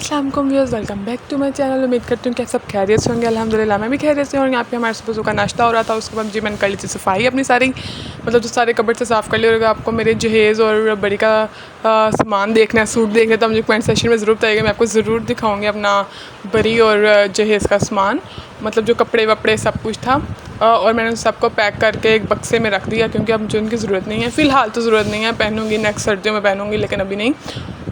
अस्सलाम वालेकुम viewers, welcome back to my channel. उम्मीद करती हूँ कि सब खैरियत से होंगे। अल्हम्दुलिल्लाह मैं भी खैरियत से हूँ। और यहाँ पे हमारे सुबह का नाश्ता हो रहा था। उसके बाद जी मैंने कर ली थी सफाई अपनी सारी, मतलब जो सारे कबर्ड से साफ़ कर लिया। और आपको मेरे जहेज़ और बड़ी का सामान देखना है, सूट देखना है, तो मुझे कमेंट सेक्शन में ज़रूर बताइएगा। मैं आपको ज़रूर दिखाऊँगी अपना बड़ी और जहेज़ का सामान, मतलब जो कपड़े वपड़े सब कुछ था। और मैंने उन सबको पैक करके एक बक्से में रख दिया, क्योंकि अब मुझे उनकी ज़रूरत नहीं है फ़िलहाल। तो ज़रूरत नहीं है, पहनूंगी नेक्स्ट सर्दियों में पहनूंगी, लेकिन अभी नहीं।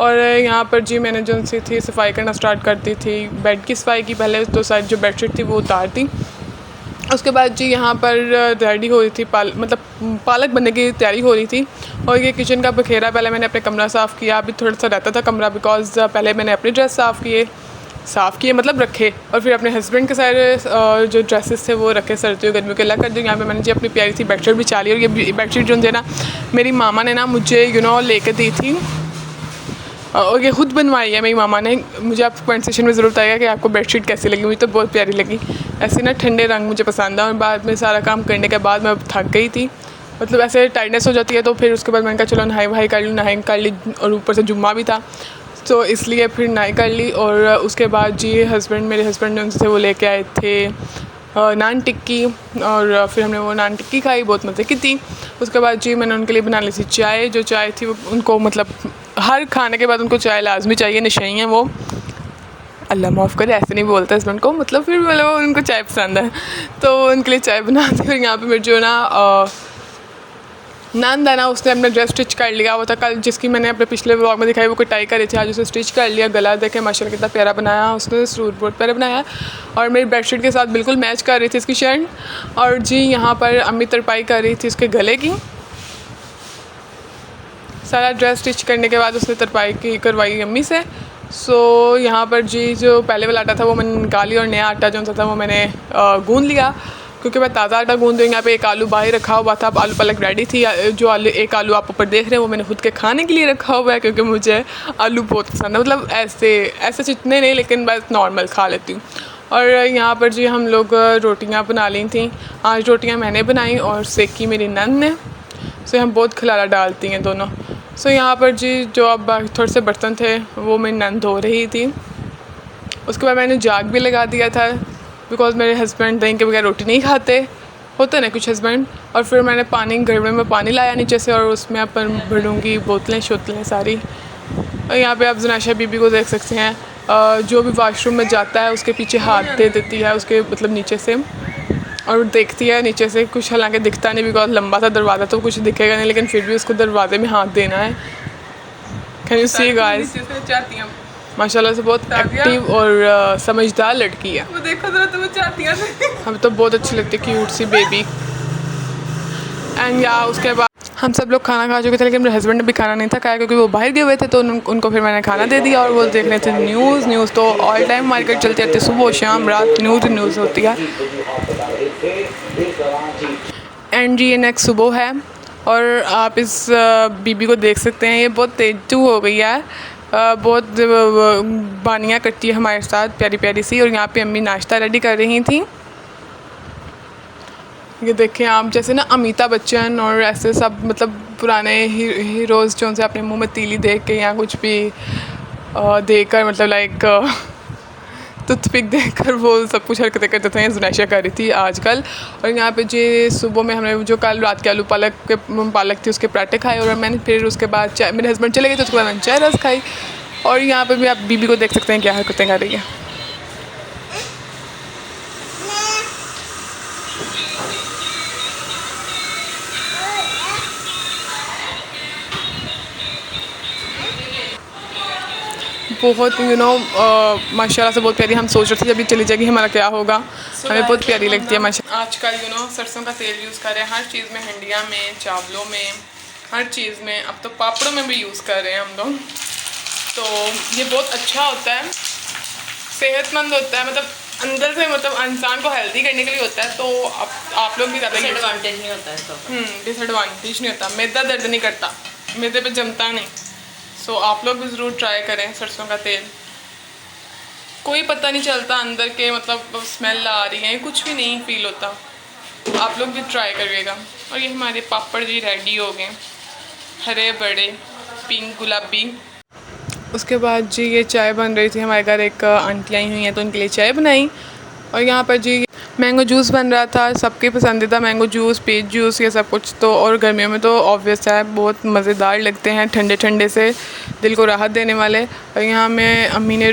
और यहाँ पर जी मैंने जो सी थी सफाई करना स्टार्ट करती थी। बेड की सफाई की पहले, तो साइड जो बेडशीट थी वो उतार दी। उसके बाद जी यहाँ पर रेडी हो रही थी मतलब पालक बनने की तैयारी हो रही थी। और ये किचन का बखेरा, पहले मैंने अपने कमरा साफ़ किया। अभी थोड़ा सा रहता था कमरा, बिकॉज़ पहले मैंने अपनी ड्रेस साफ़ किए मतलब रखे, और फिर अपने हस्बैंड के सारे जो ड्रेसेस थे वो रखे सर्दियों गर्मियों के अलग कर दिए। यहाँ पे मैंने जी अपनी प्यारी सी बेडशीट बिछा ली। और ये बेडशीट जो थे ना, मेरी मामा ने ना मुझे लेके दी थी, और ये खुद बनवाई है मेरी मामा ने। मुझे आप कमेंट सेक्शन में ज़रूर बताइएगा कि आपको बेडशीट कैसी लगी। मुझे तो बहुत प्यारी लगी, ऐसे ना ठंडे रंग मुझे पसंद है। और बाद में सारा काम करने के बाद मैं थक गई थी, मतलब ऐसे टाइटनेस हो जाती है। तो फिर उसके बाद मैंने कहा चलो नहाई कर ली, और ऊपर से जुम्मा भी था, तो इसलिए फिर नहाई कर ली। और उसके बाद जी मेरे हस्बैंड ने उनसे वो लेके आए थे नान टिक्की, और फिर हमने वो नान टिक्की खाई, बहुत मज़े की थी। उसके बाद जी मैंने उनके लिए बना ली थी चाय। जो चाय थी वो उनको, मतलब हर खाने के बाद उनको चाय लाजमी चाहिए, नशई हैं वो। अल्लाह माफ़ करे, ऐसे नहीं बोलता हस्बैंड को, मतलब फिर मतलब उनको चाय पसंद है, तो उनके लिए चाय बना दी। और यहाँ पे मेरे जो ना नान दाना, उसने अपना ड्रेस स्टिच कर लिया। वो था कल जिसकी मैंने अपने पिछले व्लॉग में दिखाई, वो कटाई करी थी, आज उसे स्टिच कर लिया। गला देखे माशाल्लाह कितना प्यारा बनाया उसने, सूट बहुत प्यारा बनाया। और मेरी बेडशीट के साथ बिल्कुल मैच कर रही थी इसकी शर्ट। और जी यहाँ पर अम्मी तरपाई कर रही थी उसके गले की। सारा ड्रेस स्टिच करने के बाद उसने तरपाई करवाई अम्मी से। सो यहाँ पर जी जो पहले वाला आटा था वो मैंने निकाल लिया, और नया आटा जो था वो मैंने गूँध लिया, क्योंकि मैं ताज़ा आटा गूँध दूँगी। यहाँ पे एक आलू बाहर रखा हुआ था, आलू पालक रेडी थी। जो एक आलू आप ऊपर देख रहे हैं वो मैंने खुद के खाने के लिए रखा हुआ है, क्योंकि मुझे आलू बहुत पसंद है, मतलब ऐसे जितने नहीं, लेकिन बस नॉर्मल खा लेती हूँ। और यहाँ पर जी हम लोग रोटियाँ बना ली थी। आज रोटियाँ मैंने बनाई और सेकी मेरी नंद ने। सो हम बहुत खलारा डालती हैं दोनों। सो यहाँ पर जी जो अब थोड़े से बर्तन थे वो मेरी नंद धो रही थी। उसके बाद मैंने जाग भी लगा दिया था, बिकॉज़ मेरे हस्बैंड दही के बगैर रोटी नहीं खाते, होते ना कुछ हस्बैंड। और फिर मैंने गरमे में पानी लाया नीचे से, और उसमें अपन भरूँगी बोतलें शोतलें सारी। और यहाँ पे आप ज़नाशा बीबी को देख सकते हैं, जो भी वाशरूम में जाता है उसके पीछे हाथ दे देती है, उसके मतलब नीचे से, और देखती है नीचे से। कुछ हालांकि दिखता नहीं, बिकॉज लंबा सा दरवाज़ा तो कुछ दिखेगा नहीं, लेकिन फिर भी उसको दरवाजे में हाथ देना है। कैन यू सी गाइस, माशाल्लाह से बहुत एक्टिव और समझदार लड़की है। वो देखो जरा, तो वो चाहती है। हमें तो बहुत अच्छी लगती है, क्यूट सी बेबी। एंड या उसके बाद हम सब लोग खाना खा चुके थे, लेकिन मेरे हस्बैंड ने भी खाना नहीं था खाया, क्योंकि वो बाहर गए हुए थे। तो उनको फिर मैंने खाना दे दिया, और वो देख रहे थे न्यूज़ तो ऑल टाइम मार्केट चलती रहती है, सुबह शाम रात न्यूज़ होती है। एंड जी ये नेक्स्ट सुबह है, और आप इस बीबी को देख सकते हैं, ये बहुत तेजू हो गई है, बहुत बानियाँ करती है हमारे साथ प्यारी प्यारी सी। और यहाँ पे अम्मी नाश्ता रेडी कर रही थी। ये देखें आप, जैसे ना अमिताभ बच्चन और ऐसे सब, मतलब पुराने हीरोज़ जो उनसे अपने मुंह में तीली देख के या कुछ भी देकर, मतलब लाइक टूथपिक देकर वो सब कुछ हरकतें करते थे, ज़ुनैशा कर रही थी आजकल। और यहाँ पे जी सुबह में हमने जो कल रात के आलू पालक थी उसके पराठे खाए, और मैंने फिर उसके बाद चाय, मेरे हस्बैंड चले गए तो उसके बाद मैंने चाय रस खाई। और यहाँ पे भी आप बीबी को देख सकते हैं क्या हरकतें कर रही है। बहुत माशाल्लाह से बहुत प्यारी। हम सोच रहे थे जब ये चली जाएगी हमारा क्या होगा, हमें बहुत प्यारी लगती है माशाल्लाह। आजकल सरसों का तेल यूज़ कर रहे हैं हर चीज़ में, हंडिया में, चावलों में, हर चीज़ में। अब तो पापड़ों में भी यूज़ कर रहे हैं हम लोग। तो ये बहुत अच्छा होता है, सेहतमंद होता है, मतलब अंदर से, मतलब इंसान को हेल्दी करने के लिए होता है। तो आप लोग भी ज़्यादा डिसएडवांटेज नहीं होता है, डिसएडवांटेज नहीं होता, मैदा दर्द नहीं करता, मैदे पे जमता नहीं। सो आप लोग भी ज़रूर ट्राई करें सरसों का तेल। कोई पता नहीं चलता अंदर के, मतलब स्मेल आ रही है, कुछ भी नहीं फील होता। आप लोग भी ट्राई करिएगा। और ये हमारे पापड़ जी रेडी हो गए, हरे बड़े पिंक गुलाबी। उसके बाद जी ये चाय बन रही थी, हमारे घर एक आंटी आई हुई हैं तो उनके लिए चाय बनाई। और यहाँ पर जी मैंगो जूस बन रहा था, सबके पसंदीदा मैंगो जूस, पीच जूस, ये सब कुछ। तो और गर्मियों में तो ऑब्वियस है बहुत मज़ेदार लगते हैं, ठंडे ठंडे से दिल को राहत देने वाले। और यहाँ में अम्मी ने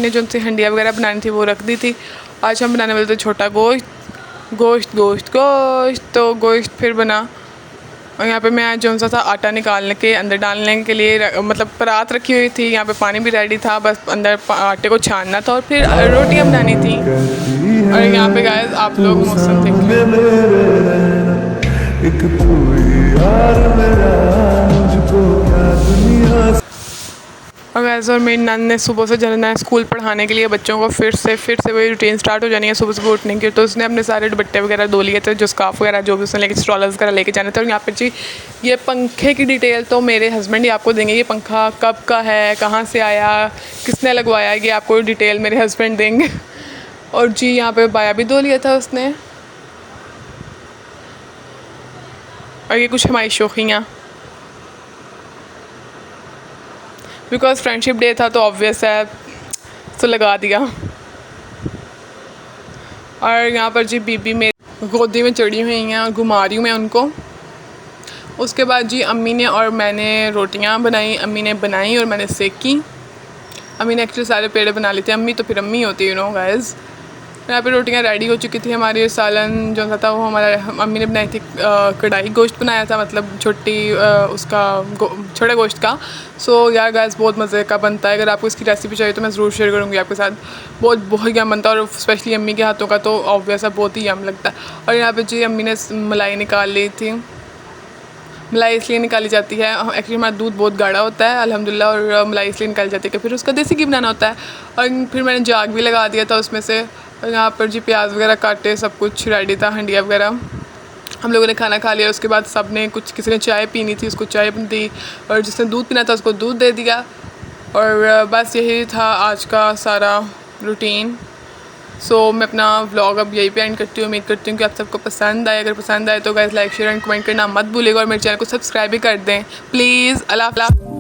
जो उनसे हंडिया वगैरह बनानी थी वो रख दी थी। आज हम बनाने वाले थे छोटा गोश्त। तो गोश्त फिर बना। और यहाँ पे मैं जो सा था आटा निकालने के अंदर डालने के लिए मतलब परात रखी हुई थी, यहाँ पे पानी भी रेडी था, बस अंदर आटे को छानना था और फिर रोटियाँ बनानी थी। और यहाँ पे गाइस आप लोग मौसम देखें। और वैसे और मेरी नन ने सुबह से जाना है स्कूल पढ़ाने के लिए बच्चों को, फिर से वही रूटीन स्टार्ट हो जानी है सुबह उठने की। तो उसने अपने सारे दुपट्टे वगैरह धो लिए थे, जो स्कार्फ वगैरह जो भी उसने लेके स्ट्रॉलर्स वगैरह लेके जाने थे। और यहाँ पे जी ये पंखे की डिटेल तो मेरे हस्बैंड ही आपको देंगे। ये पंखा कब का है, कहाँ से आया, किसने लगवाया, ये आपको डिटेल मेरे हस्बैंड देंगे। और जी यहाँ पर बाया भी धो लिया था उसने। और ये कुछ हमारी शौकियाँ, बिकॉज फ्रेंडशिप डे था तो ऑब्वियस है तो लगा दिया। और यहाँ पर जी बीबी मेरी गोदी में चढ़ी हुई हैं और घुमा रही हूँ मैं उनको। उसके बाद जी अम्मी ने और मैंने रोटियाँ बनाई, अम्मी ने बनाई और मैंने सेकी। अम्मी ने एक्चुअली सारे पेड़े बना लिए थे, अम्मी तो फिर अम्मी होती है, यू नो गाइस। यहाँ पे रोटियाँ रेडी हो चुकी थी हमारी। सालन जो था वो हमारा अम्मी ने बनाई थी, कढ़ाई गोश्त बनाया था, मतलब उसका छोटे गोश्त का। सो यार गाइस बहुत मज़े का बनता है। अगर आपको इसकी रेसिपी चाहिए तो मैं ज़रूर शेयर करूँगी आपके साथ। बहुत यम बनता है और स्पेशली अम्मी के हाथों का तो ऑब्वियस है बहुत ही यम लगता है। और यहाँ पे जी अम्मी ने मलाई निकाल ली थी। मलाई इसलिए निकाली जाती है, एक्चुअली हमारा दूध बहुत गाढ़ा होता है अल्हम्दुलिल्लाह, और मलाई इसलिए निकाली जाती है कि फिर उसका देसी घी बनाना होता है। और फिर मैंने जाग भी लगा दिया था उसमें से। और यहाँ पर जी प्याज वगैरह काटे, सब कुछ रेडी था, हंडिया वगैरह। हम लोगों ने खाना खा लिया। उसके बाद सब ने किसी ने चाय पीनी थी उसको चाय दी, और जिसने दूध पीना था उसको दूध दे दिया। और बस यही था आज का सारा रूटीन। सो मैं अपना व्लॉग अब यहीं पे एंड करती हूँ। उम्मीद करती हूँ कि आप सबको पसंद आए। अगर पसंद आए तो guys like share and comment करना मत भूलिएगा, और मेरे चैनल को सब्सक्राइब भी कर दें प्लीज़। अल्लाह हाफ़िज़।